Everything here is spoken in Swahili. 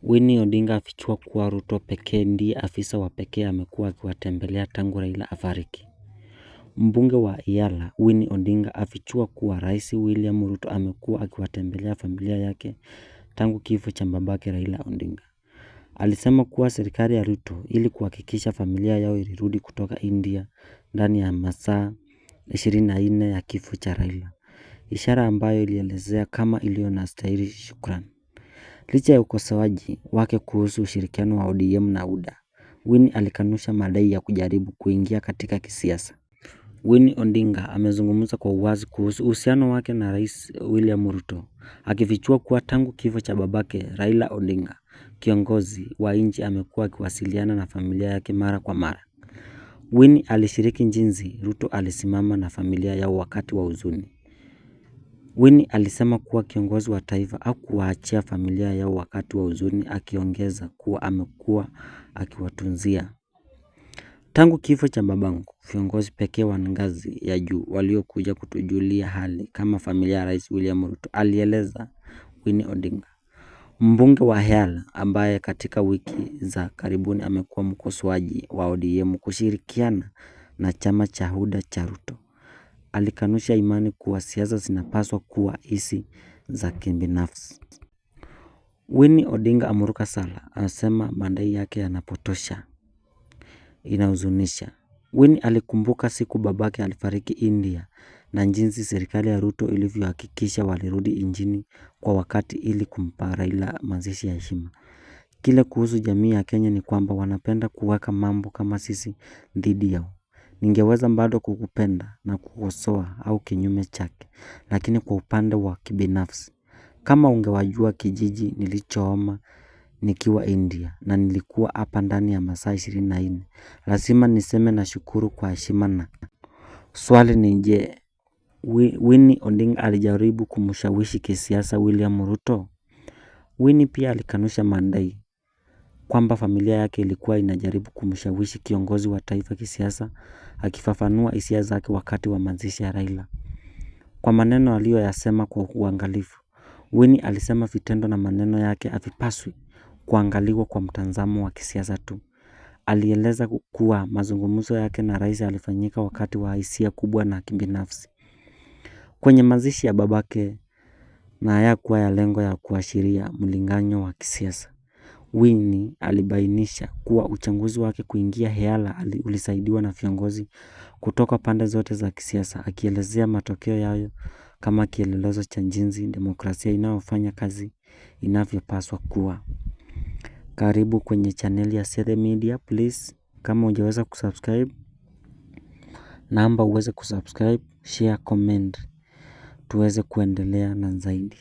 Winnie Odinga afichua kuwa Ruto pekee ndiye afisa wa pekee amekuwa akiwatembelea tangu Raila afariki. Mbunge wa Yala, Winnie Odinga afichua kuwa Rais William Ruto amekuwa akiwatembelea familia yake tangu kifo cha babake Raila Odinga. Alisema kuwa serikali ya Ruto ili kuhakikisha familia yao ilirudi kutoka India ndani ya masaa 24 ya kifo cha Raila. Ishara ambayo ilielezea kama iliyo na stahili shukrani. Licha ya ukosoaji wake kuhusu ushirikiano wa ODM na UDA, Winnie alikanusha madai ya kujaribu kuingia katika kisiasa. Winnie Odinga amezungumza kwa uwazi kuhusu uhusiano wake na Rais William Ruto, akifichua kuwa tangu kifo cha babake Raila Odinga, kiongozi wa nchi amekuwa akiwasiliana na familia yake mara kwa mara. Winnie alishiriki jinsi Ruto alisimama na familia yao wakati wa huzuni. Winnie alisema kuwa kiongozi wa taifa hakuwaachia familia yao wakati wa huzuni, akiongeza kuwa amekuwa akiwatunzia. Tangu kifo cha babangu, viongozi pekee wa ngazi ya juu waliokuja kutujulia hali kama familia ya Rais William Ruto, alieleza Winnie Odinga. Mbunge wa Yala ambaye katika wiki za karibuni amekuwa mkosoaji wa ODM kushirikiana na chama cha UDA cha Ruto, alikanusha imani kuwa siasa zinapaswa kuwa hizi za kibinafsi. Winnie Odinga ameruka sala, anasema madai yake yanapotosha, inahuzunisha. Winnie alikumbuka siku babake alifariki India na jinsi serikali ya Ruto ilivyohakikisha walirudi nchini kwa wakati ili kumpa Raila mazishi ya heshima. Kile kuhusu jamii ya Kenya ni kwamba wanapenda kuweka mambo kama sisi dhidi yao. Ningeweza bado kukupenda na kukosoa au kinyume chake, lakini kwa upande wa kibinafsi. Kama ungewajua kijiji nilichohama nikiwa India na nilikuwa hapa ndani ya masaa 24, lazima niseme nashukuru kwa heshima. Na swali ni je, Winnie Odinga alijaribu kumshawishi kisiasa William Ruto? Winnie pia alikanusha madai kwamba familia yake ilikuwa inajaribu kumshawishi kiongozi wa taifa kisiasa, akifafanua hisia zake wakati wa mazishi ya Raila. Kwa maneno aliyoyasema kwa uangalifu, Winnie alisema vitendo na maneno yake havipaswi kuangaliwa kwa mtazamo wa kisiasa tu. Alieleza kuwa mazungumzo yake na rais yalifanyika wakati wa hisia kubwa na kibinafsi kwenye mazishi ya babake na hayakuwa ya lengo ya kuashiria mlinganyo wa kisiasa. Winnie alibainisha kuwa uchaguzi wake kuingia Yala ulisaidiwa na viongozi kutoka pande zote za kisiasa, akielezea matokeo yayo kama kielelezo cha jinsi demokrasia inayofanya kazi inavyopaswa kuwa. Karibu kwenye chaneli ya Seth Media. Please, kama hujaweza kusubscribe, naomba uweze kusubscribe, share, comment, tuweze kuendelea na zaidi.